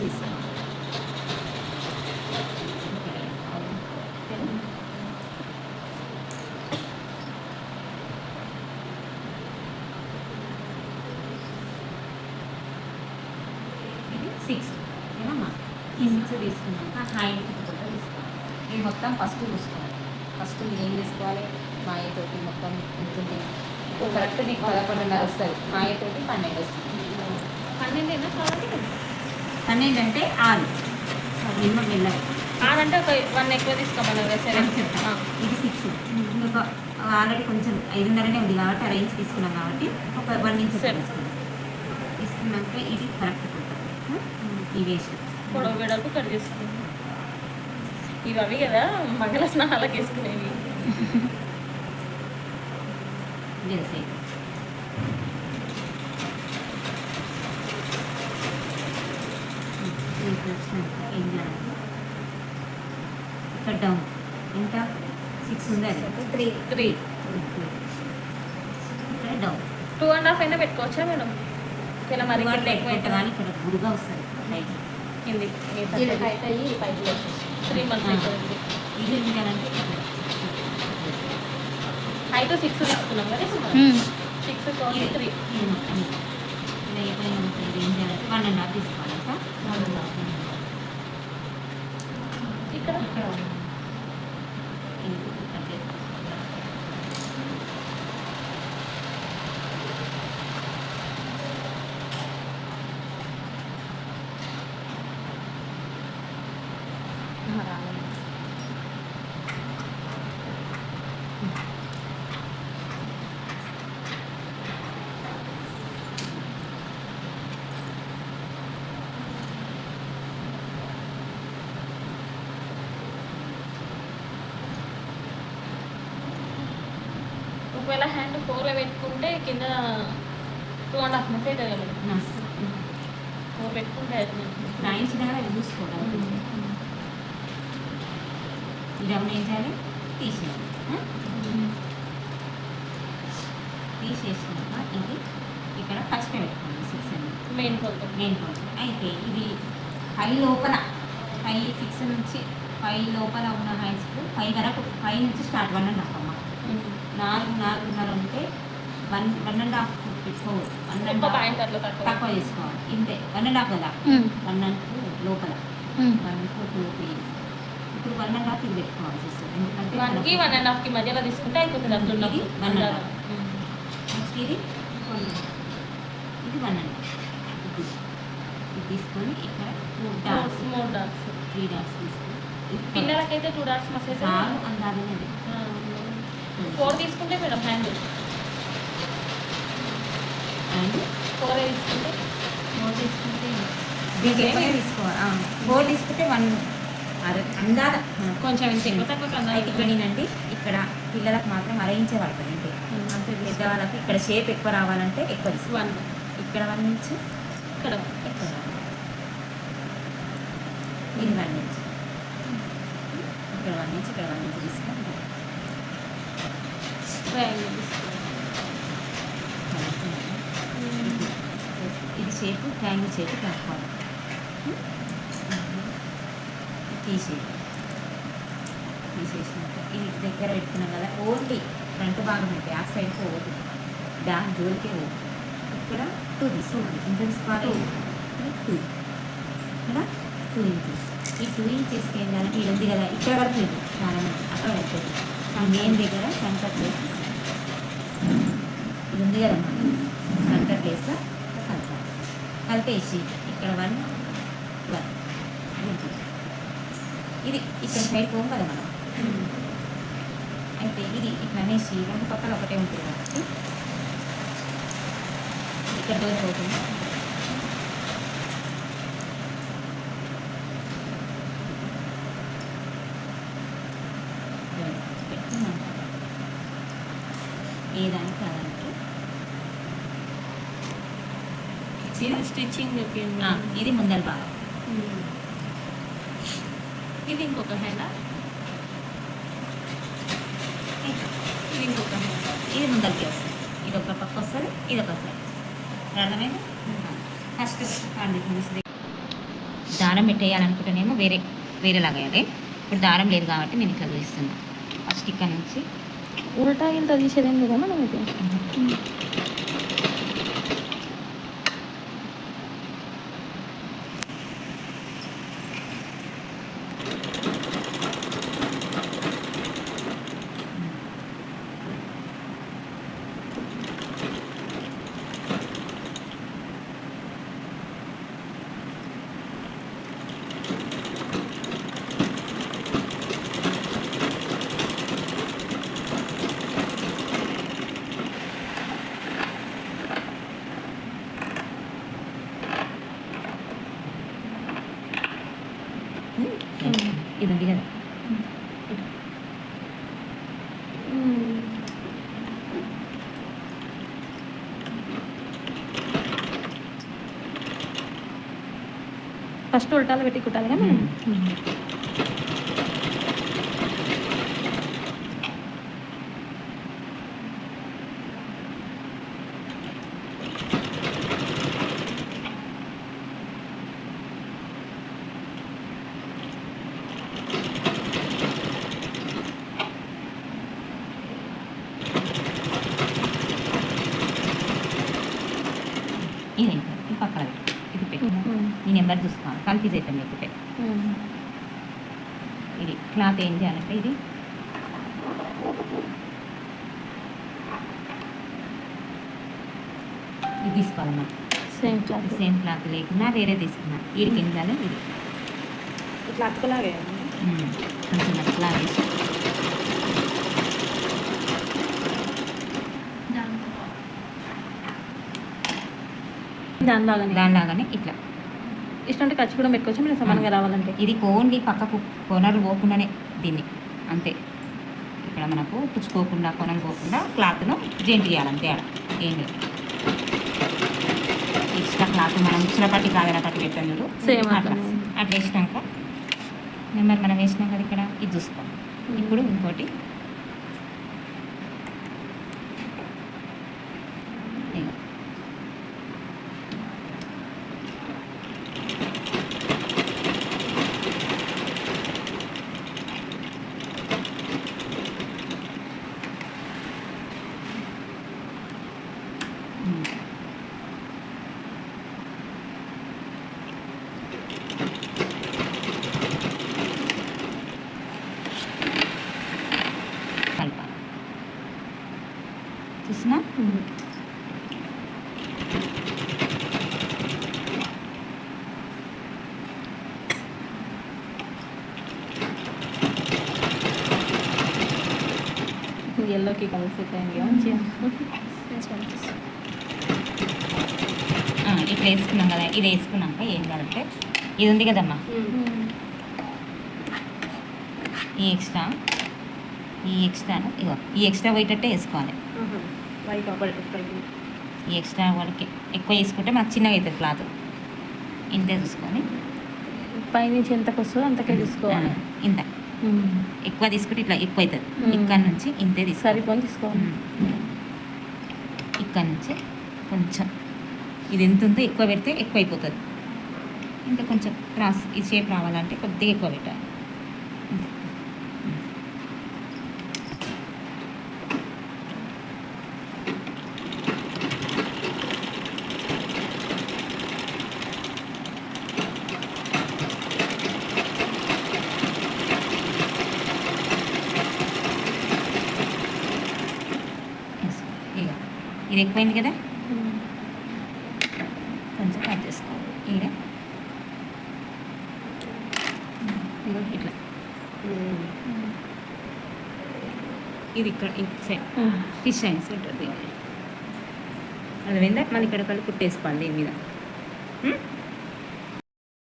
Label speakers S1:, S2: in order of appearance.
S1: తీసుకోవాలి. ఇది 6 ఏనమ్మా? ఈ 6 తీసుకున్నాక హైట్ కూడా తీసుకోవాలి. ఇది మొత్తం ఫస్ట్ చూసుకోవాలి. ఫస్ట్ మీరు ఏం తీసుకోవాలి? మాయతోటి మొత్తం ఉంటుంది. ఇప్పుడు కరెక్ట్ నీకు 11:30 వస్తుంది. మాయతోటి 12 వస్తుంది.
S2: 12 కావాలి.
S1: 12 అంటే 6 నిమ్మ వెళ్ళాలి.
S2: 6 అంటే ఒక 1 ఎక్కువ తీసుకోమన్నారు. 7
S1: ఇది 6. ఒక ఆల్రెడీ కొంచెం 5:30 ఉంది కాబట్టి ఆ రేంజ్ తీసుకున్నాం కాబట్టి ఒక 1 ఇంచ్ తీసుకున్నాక ఇది కరెక్ట్ ఉంటుంది. ఈ వేస్ట్
S2: పొడవు వెడల్పు కట్ చేసుకుంటాం. ఇవి అవి కదా మంగళ స్నానాలకు వేసుకునేవి.
S1: తెలిసే ఏం చేయాలి? ఇక్కడ డౌన్ ఎంత 6 ఉంది, అది 3 ఇక్కడ డౌన్
S2: 2.5 అయినా పెట్టుకోవచ్చా మేడం? ఇలా మరి
S1: పెట్టగానే ఇక్కడ గుడిగా వస్తుంది లైట్
S2: కింది 3 months అయిపోయింది.
S1: ఇది ఏం చేయాలంటే
S2: హైట్ 6 తీసుకున్నాం కదా. 6 3
S1: ఇలా ఎప్పుడైనా ఉంటుంది. ఏం చేయాలంటే 1.5 తీసుకోవాలి.
S2: ఇక్కడ ఒకవేళ హ్యాండ్ 4లో పెట్టుకుంటే కింద 2.5 months అవుతుంది కదా మేడం. 4 పెట్టుకుంటే
S1: రాయించడానికి అది చూసుకోవడం. ఇది ఏమైనా ఏం చేయాలి? తీసేయాలి. తీసేసినాక ఇది ఇక్కడ ఫస్ట్ పెట్టుకోండి. 6 అనేది
S2: మెయిన్ కొలత.
S1: అయితే ఇది 5 లోపల 6 నుంచి 5 లోపల ఉన్న హైట్స్కు 5 వరకు 5 నుంచి స్టార్ట్ 1.5 అమ్మ. 4.5 ఉంటే 1.5 పెట్టుకోవచ్చు. 1.5 తక్కువ చేసుకోవాలి. ఇంతే 1.5 కదా. 1.5 లోపల 1 2 3 ఇప్పుడు 1.5 ఇది పెట్టుకోవాల్సి వస్తుంది. ఎందుకంటే
S2: 1కి 1.5కి మధ్యలో తీసుకుంటే అయిపోతుంది. అందులో
S1: ఇది 1.5. నెక్స్ట్ ఇది 1.5 ఇది తీసుకొని ఇక్కడ 3 డాట్స్ 3 డాట్స్ తీసుకొని
S2: పిల్లలకైతే 2 డాట్స్ మసేజ్
S1: అందాది
S2: 4 తీసుకుంటే మేడం హ్యాండ్
S1: అండ్
S2: 4 తీసుకుంటే
S1: 4 తీసుకుంటే తీసుకోవాలి. 4 తీసుకుంటే 1 అందాద
S2: కొంచెం ఇంత తక్కువ.
S1: అయితే ఇక్కడ నేనండి ఇక్కడ పిల్లలకు మాత్రం అరేంజే పడుతుంది. అంటే పెద్దవాళ్ళకి ఇక్కడ షేప్ ఎక్కువ రావాలంటే ఎక్కువ తీసుకోవాలి.
S2: 1
S1: ఇక్కడ 1 నుంచి
S2: ఇక్కడ
S1: ఎక్కువ రావాలి. ఇది 1 నుంచి ఇక్కడ 1 నుంచి ఇక్కడ 1 నుంచి తీసుకోవాలి. ఇది షేప్ ట్రయాంగిల్ షేప్ కలుపుకోవాలి. తీసేసినాక ఇది దగ్గర పెట్టుకున్నాం కదా. ఓన్లీ ఫ్రంట్ భాగం అయితే ఆ సైడ్ పోవద్దు. దాని జోలికే పోదు. ఇక్కడ 2 తీసుకోవాలి. ఎంత తీసుకోవాలి? 2 ఇక్కడ 2 ఇంచెస్. ఈ 2 ఇంచెస్కి ఏం చేయాలంటే ఇది ఉంది కదా ఇక్కడ వరకు లేదు చాలా మంది అక్కడ పెట్టదు. మెయిన్ దగ్గర సెంటర్ ప్లేస్ ఇది ఉంది కదా సెంటర్ ప్లేస్లో కలపాలి. కలిపేసి ఇక్కడ 1 ఇది ఇక్కడ సైడ్ పోం కదా మనం. అయితే ఇది ఇట్లా అనేసి 2 పక్కల ఒకటే ఉంటుంది కాబట్టి ఇక్కడ దూరం అవుతుంది. పెట్టుకున్నాక ఏదానికి కాదానికి
S2: స్టిచ్చింగ్
S1: ఇది ముందర భాగం.
S2: ఇది ఇంకొక హ్యాండ్, ఇది ఇంకొక హ్యాండ్.
S1: ఇది ముందరికి వస్తుంది. ఇది ఒక పక్క వస్తుంది, ఇది ఒక సైడ్. అర్థమైంది. ఫస్ట్ కండిషన్ దారం పెట్టేయాలనుకుంటేనేమో వేరేలాగా వేయాలి. ఇప్పుడు దారం లేదు కాబట్టి నేను ఇట్లా చూపిస్తున్నాను. ఫస్ట్ ఇక్కడ నుంచి
S2: ఉల్టా ఇంత తీసేదేం లేదా మనం ఇది
S1: ఇది ఉంది కదా,
S2: ఫస్ట్ ఉల్టాలు పెట్టి కుట్టాలి కానీ
S1: ఇది పక్కన పెట్టు. ఇది పెట్టు. ఈ నెంబర్ చూసుకోవాలి, కన్ఫ్యూజ్ అవుతాం లేకపోతే. ఇది క్లాత్ ఏం చేయాలంటే ఇది తీసుకోవాలమ్మా. సేమ్ క్లాత్ లేకున్నా వేరే తీసుకున్నా. ఇది కింద ఇది
S2: ఇట్లా అతుకులాగే
S1: కొంచెం అట్లా వేసి దానిలాగానే ఇట్లా
S2: ఇష్టం అంటే ఖర్చు కూడా పెట్టుకోవచ్చు. మీరు సమానంగా రావాలంటే
S1: ఇది ఓన్లీ పక్కకు కొనలు పోకుండానే దీన్ని అంతే. ఇక్కడ మనకు పుచ్చుకోకుండా కొనలు పోకుండా క్లాత్ను జెంట్ చేయాలంతే. ఆడ ఏం లేదు, ఎక్స్ట్రా క్లాత్ మనం చిరపట్టి కాదన పట్టి పెట్టాం చూడు,
S2: సేమ్
S1: అట్లా అట్లా వేసినాక నెంబర్ మనం వేసినాం కదా ఇక్కడ, ఇది చూసుకో. ఇప్పుడు ఇంకోటి కలపాలి. చూసినా
S2: ఎల్లోకి కలిసి మంచిగా
S1: ఇట్లా వేసుకున్నాం కదా. ఇది వేసుకున్నాక ఏం కావాలంటే ఇది ఉంది కదమ్మా, ఈ ఎక్స్ట్రాను ఇగో ఈ ఎక్స్ట్రా పోయేటట్టే వేసుకోవాలి. ఈ ఎక్స్ట్రా వాళ్ళకి ఎక్కువ వేసుకుంటే మనకు చిన్నగా అవుతుంది క్లాత్. ఇంతే చూసుకొని
S2: పైనుంచి ఎంతకు వస్తుందో అంతకే తీసుకోవాలి.
S1: ఇంత ఎక్కువ తీసుకుంటే ఇట్లా ఎక్కువ అవుతుంది. ఇక్కడ నుంచి ఇంతే
S2: సరిపోని తీసుకోవాలి.
S1: ఇక్కడ నుంచి కొంచెం ఇది ఎంత ఉందో ఎక్కువ పెడితే ఎక్కువ అయిపోతుంది. ఇంకా కొంచెం క్రాస్ ఈ షేప్ రావాలంటే కొద్దిగా ఎక్కువ పెట్టాలి. ఇది ఎక్కువైంది కదా, కొంచెం కట్ చేసుకోవాలి. ఇట్లా ఇది ఇక్కడ ఫిష్ అయిన సెంటర్ దీన్ని అది విందా మళ్ళీ ఇక్కడ కలిపి కుట్టేసుకోవాలి దీని మీద.